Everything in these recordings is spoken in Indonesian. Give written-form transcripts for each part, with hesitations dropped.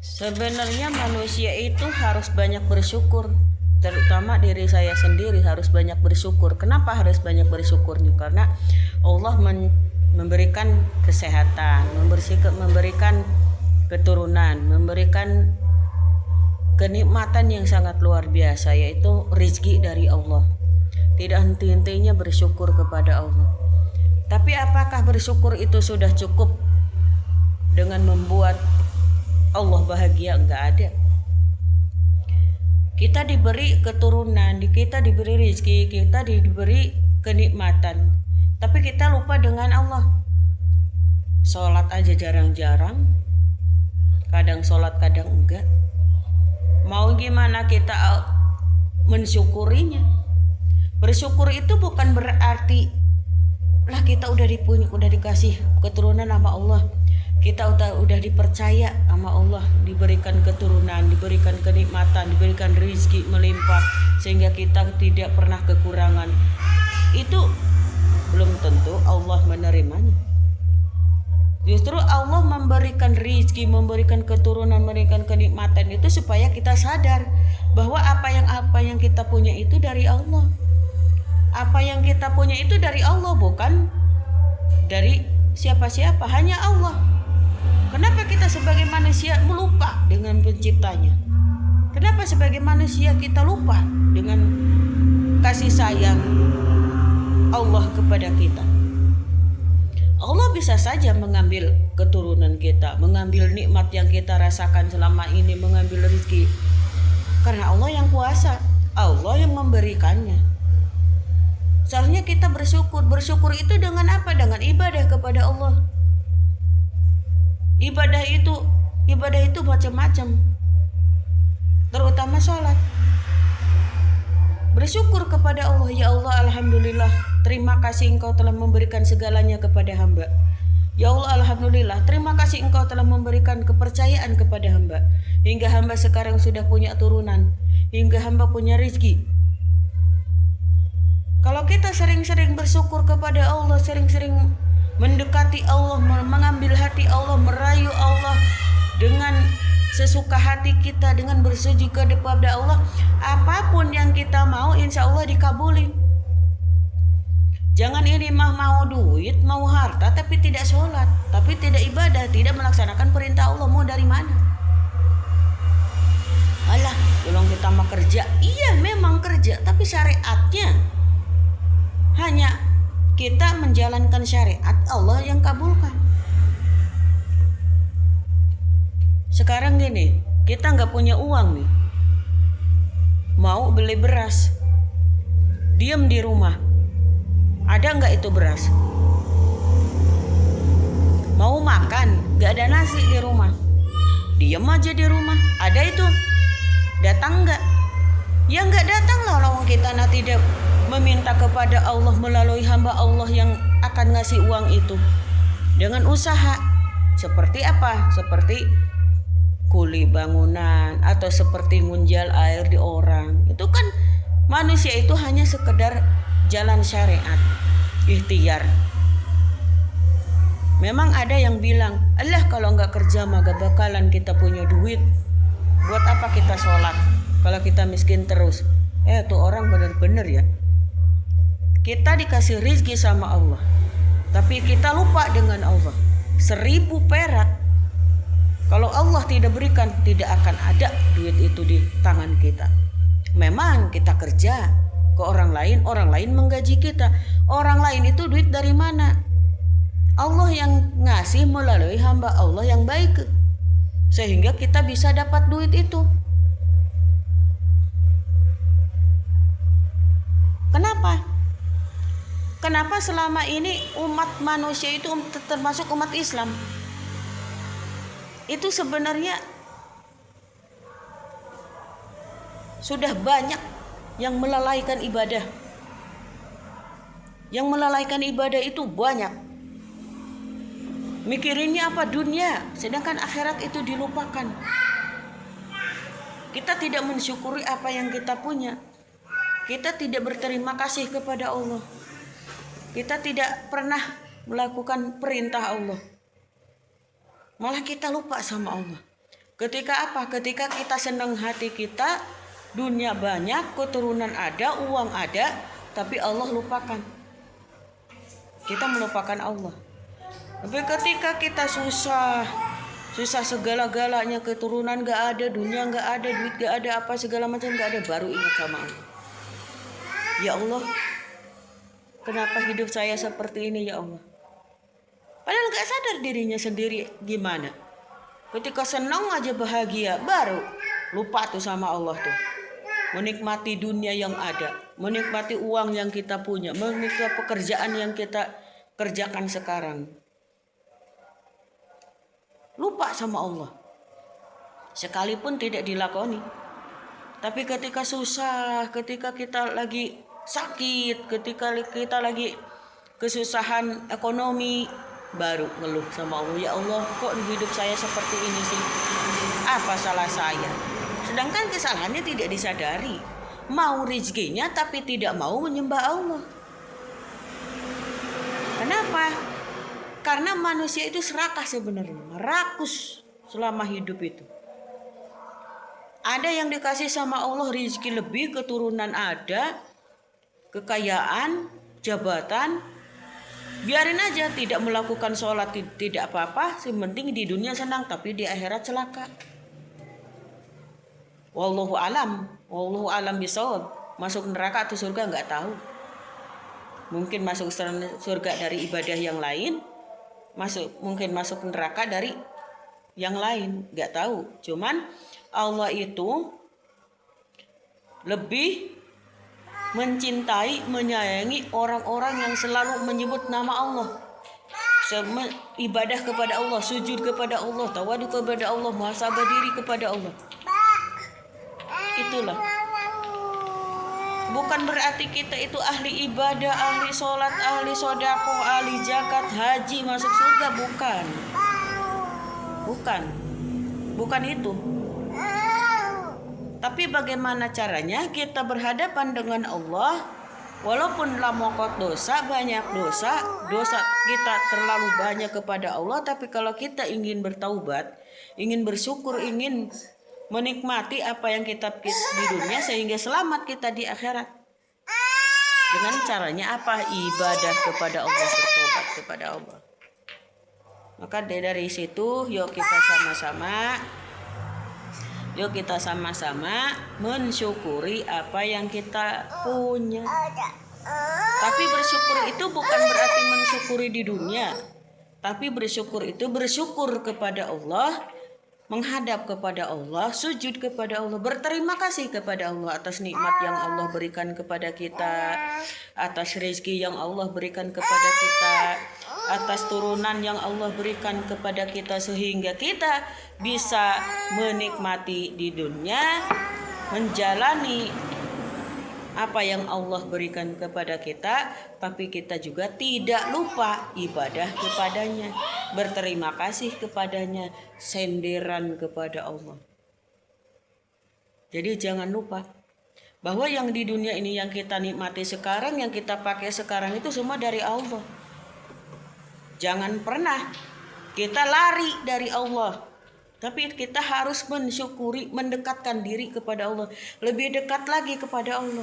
Sebenarnya manusia itu harus banyak bersyukur, terutama diri saya sendiri harus banyak bersyukur. Kenapa harus banyak bersyukurnya? Karena Allah memberikan kesehatan, memberikan keturunan, memberikan kenikmatan yang sangat luar biasa, yaitu rezeki dari Allah. Tidak henti-hentinya bersyukur kepada Allah. Tapi apakah bersyukur itu sudah cukup dengan membuat Allah bahagia? Enggak ada. Kita diberi keturunan, kita diberi rezeki, kita diberi kenikmatan, tapi kita lupa dengan Allah. Sholat aja jarang-jarang, kadang sholat kadang enggak. Mau gimana kita mensyukurinya? Bersyukur itu bukan berarti lah kita udah dikasih keturunan sama Allah, kita udah dipercaya sama Allah, diberikan keturunan, diberikan kenikmatan, diberikan rezeki melimpah sehingga kita tidak pernah kekurangan. Itu belum tentu Allah menerimanya. Justru Allah memberikan rezeki, memberikan keturunan, memberikan kenikmatan itu supaya kita sadar bahwa apa yang kita punya itu dari Allah. Apa yang kita punya itu dari Allah, bukan dari siapa-siapa, hanya Allah. Kenapa kita sebagai manusia melupa dengan penciptanya? Kenapa sebagai manusia kita lupa dengan kasih sayang Allah kepada kita? Allah bisa saja mengambil keturunan kita, mengambil nikmat yang kita rasakan selama ini, mengambil rezeki. Karena Allah yang kuasa, Allah yang memberikannya. Seharusnya kita bersyukur. Bersyukur itu dengan apa? Dengan ibadah kepada Allah. Ibadah itu macam-macam, terutama sholat. Bersyukur kepada Allah. Ya Allah, alhamdulillah, terima kasih Engkau telah memberikan segalanya kepada hamba. Ya Allah, alhamdulillah, terima kasih Engkau telah memberikan kepercayaan kepada hamba, hingga hamba sekarang sudah punya turunan, hingga hamba punya rezeki. Kalau kita sering-sering bersyukur kepada Allah, sering-sering mendekati Allah, mengambil hati Allah, merayu Allah dengan sesuka hati kita, dengan bersujud kepada Allah, apapun yang kita mau insya Allah dikabulin. Jangan ini mau duit, mau harta, tapi tidak sholat, tapi tidak ibadah, tidak melaksanakan perintah Allah. Mau dari mana? Alah, tolong kita mau kerja. Iya memang kerja, tapi syariatnya hanya kita menjalankan syariat, Allah yang kabulkan. Sekarang gini, kita nggak punya uang nih, mau beli beras, diem di rumah, ada nggak itu beras? Mau makan, nggak ada nasi di rumah, diem aja di rumah, ada itu? Datang nggak? Ya nggak datang lah, kalau kita tidak meminta kepada Allah melalui hamba Allah yang akan ngasih uang itu dengan usaha. Seperti apa? Seperti kuli bangunan atau seperti ngunjal air di orang. Itu kan manusia itu hanya sekedar jalan syariat, ikhtiar. Memang ada yang bilang, alah kalau nggak kerja mah gak bakalan kita punya duit. Buat apa kita sholat kalau kita miskin terus? Tuh orang bener-bener ya. Kita dikasih rezeki sama Allah, tapi kita lupa dengan Allah. 1000 perak, kalau Allah tidak berikan, tidak akan ada duit itu di tangan kita. Memang kita kerja ke orang lain menggaji kita. Orang lain itu duit dari mana? Allah yang ngasih melalui hamba Allah yang baik, sehingga kita bisa dapat duit itu. Kenapa selama ini umat manusia itu, termasuk umat Islam, itu sebenarnya sudah banyak yang melalaikan ibadah. Yang melalaikan ibadah itu banyak. Mikirinnya apa? Dunia, sedangkan akhirat itu dilupakan. Kita tidak mensyukuri apa yang kita punya. Kita tidak berterima kasih kepada Allah. Kita tidak pernah melakukan perintah Allah. Malah kita lupa sama Allah. Ketika apa? Ketika kita senang hati kita, dunia banyak, keturunan ada, uang ada, tapi Allah lupakan. Kita melupakan Allah. Tapi ketika kita susah segala-galanya, keturunan gak ada, dunia gak ada, duit gak ada, apa segala macam gak ada, baru ingat sama Allah. Ya Allah, kenapa hidup saya seperti ini ya Allah? Padahal gak sadar dirinya sendiri gimana. Ketika senang aja bahagia, baru lupa tuh sama Allah tuh. Menikmati dunia yang ada, menikmati uang yang kita punya, menikmati pekerjaan yang kita kerjakan sekarang. Lupa sama Allah. Sekalipun tidak dilakoni. Tapi ketika susah, ketika kita lagi sakit, ketika kita lagi kesusahan ekonomi, baru ngeluh sama Allah. Ya Allah, kok hidup saya seperti ini sih? Apa salah saya? Sedangkan kesalahannya tidak disadari. Mau rezekinya tapi tidak mau menyembah Allah. Kenapa? Karena manusia itu serakah sebenarnya, rakus selama hidup itu. Ada yang dikasih sama Allah rezeki lebih, keturunan ada, kekayaan, jabatan. Biarin aja, tidak melakukan sholat tidak apa-apa, yang penting di dunia senang tapi di akhirat celaka. Wallahu alam bisawab. Masuk neraka atau surga nggak tahu. Mungkin masuk surga dari ibadah yang lain, mungkin masuk neraka dari yang lain, nggak tahu. Cuman Allah itu lebih mencintai, menyayangi orang-orang yang selalu menyebut nama Allah, ibadah kepada Allah, sujud kepada Allah, tawadu kepada Allah, muhasabah diri kepada Allah. Itulah. Bukan berarti kita itu ahli ibadah, ahli sholat, ahli sodako, ahli zakat, haji, masuk surga. Bukan itu. Tapi bagaimana caranya kita berhadapan dengan Allah, walaupun lamokot dosa, banyak dosa kita terlalu banyak kepada Allah. Tapi kalau kita ingin bertaubat, ingin bersyukur, ingin menikmati apa yang kita di dunia sehingga selamat kita di akhirat. Dengan caranya apa? Ibadah kepada Allah, bertobat kepada Allah. Maka dari situ yuk kita sama-sama mensyukuri apa yang kita punya. Tapi bersyukur itu bukan berarti mensyukuri di dunia. Tapi bersyukur itu bersyukur kepada Allah, menghadap kepada Allah, sujud kepada Allah, berterima kasih kepada Allah atas nikmat yang Allah berikan kepada kita, atas rezeki yang Allah berikan kepada kita, atas turunan yang Allah berikan kepada kita, sehingga kita bisa menikmati di dunia, menjalani apa yang Allah berikan kepada kita, tapi kita juga tidak lupa ibadah kepadanya, berterima kasih kepadanya, senderan kepada Allah. Jadi jangan lupa bahwa yang di dunia ini yang kita nikmati sekarang, yang kita pakai sekarang itu semua dari Allah. Jangan pernah kita lari dari Allah, tapi kita harus mensyukuri, mendekatkan diri kepada Allah, lebih dekat lagi kepada Allah.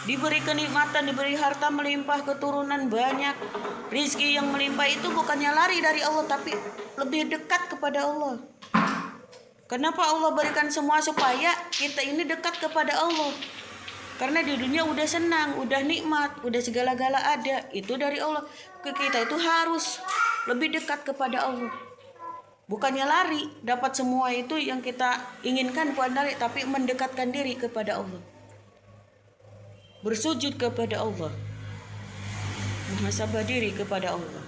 Diberi kenikmatan, diberi harta melimpah, keturunan banyak, rizki yang melimpah, itu bukannya lari dari Allah, tapi lebih dekat kepada Allah. Kenapa Allah berikan semua? Supaya kita ini dekat kepada Allah. Karena di dunia udah senang, udah nikmat, udah segala-gala ada, itu dari Allah. Kita itu harus lebih dekat kepada Allah. Bukannya lari, dapat semua itu yang kita inginkan, bukan lari, tapi mendekatkan diri kepada Allah. Bersujud kepada Allah, muhasabah diri kepada Allah.